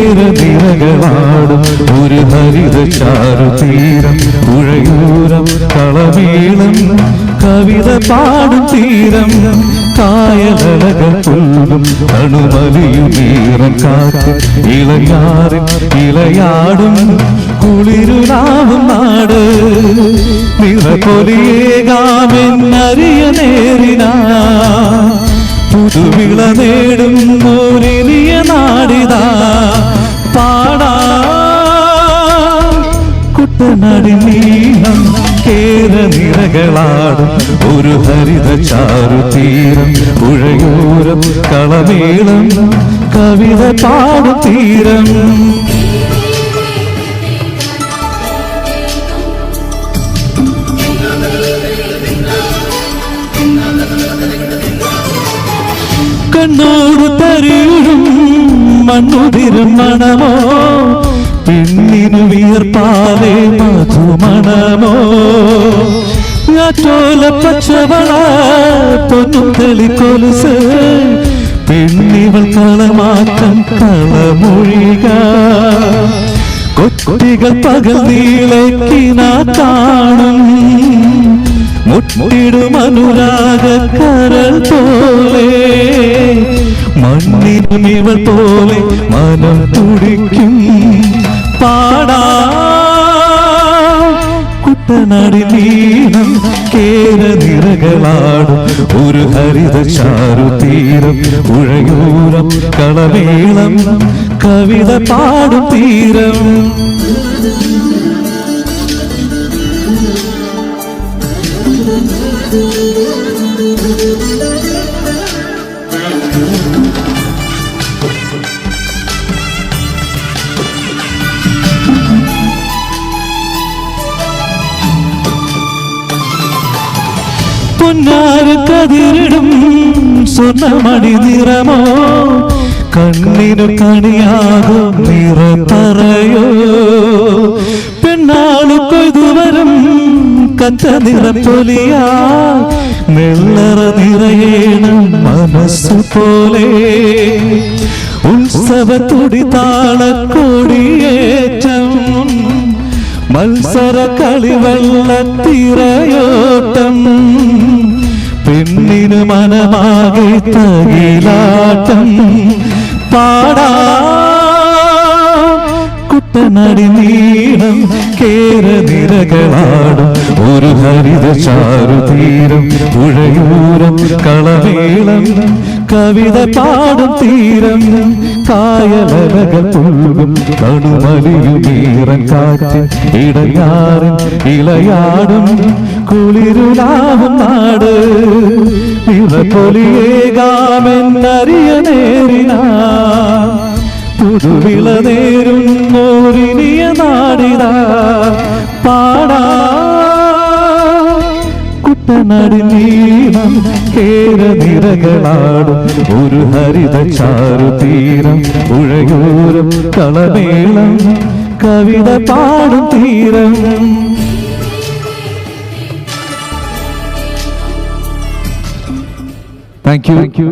കേരനിരകളാടും ഒരു ഹരിത ചാരുതീരം പുഴയൂരം കളമേളം കവിത പാടും തീരം കായലകൾ പുല്ലും കണുമലിയുമീറൻ കാറ്റ് ഇളയാറിൻ ഇളയാടും കുളിരുലാവും നാട് നിറപൊലിയേകാമെന്നറിയ നേരിനാ പുതുവിള നേടും ഒരിനിയ നാടിതാ പാടാ കുട്ടനാടി നീളം കേരനിരകളാടും ഒരു ഹരിത ചാരുതീരം പുഴയോരം കളമേളം കവിത പാടും തീരം കണ്ണോട് തരിയും മണ്ണുതിരും മണമോ പെണ്ണിനു വിയർപ്പാലേ മധുമണമോ ചോല പച്ചവള പൊന്നും തെളിക്കൊലുസ് പെണ്ണിവൾ കളമാക്കം കളമൊഴിക കൊട്ടികൾ പകൽ നീളക്കിനാ കാണും മുട്ടിടും അനുരാഗ കരൾ പോലെ മണ്ണിനും ഇവൾ പോലെ മനം തുടിക്കും പാടാ കുട്ടനാടി നീളം കേരനിരകളാടും ഒരു ഹരിത ചാരുതീരം പുഴയൂരം കളമേളം കവിത പാടും തീരം പൊന്നാര കതിരിടും സ്വർണ്ണമണി നിറമോ കണ്ണിനു കണിയാകോ നിറ പറയോ പെണ്ണാളു കൊയ്തുവരും കച്ച നിറപ്പൊലിയാ നെല്ലറ നിറയേണം മനസ്സു പോലെ ഉത്സവ തുടി താളക്കൊടിയേറ്റം മത്സര കളിവെള്ളത്തിരയോട്ടം പെണ്ണിന് മനമാകെ തകിലാട്ടം പാടാ കുട്ടനാടി നീളം കേരനിരകളാടും ഒരു ഹരിത ചാരുതീരം പുഴയൂരം കളമേളം കവിത പാടും തീരം കായലകൾ പുല്ലും കണുമലിയുമീറൻ കാറ്റ് ഇടയാറിൻ ഇളയാടും കുളിരുലാവും നാട് നിറപൊലിയേകാമെന്നറിയ നേരിനാ പുതുവിള നേരും ഓരിനിയ നാടിതാ പാടാ കുട്ടനാടി നീളം കേരനിരകളാടും ഒരു ഹരിത ചാരുതീരം പുഴയൂരം കളമേളം കവിത പാടും തീരം താങ്ക് യു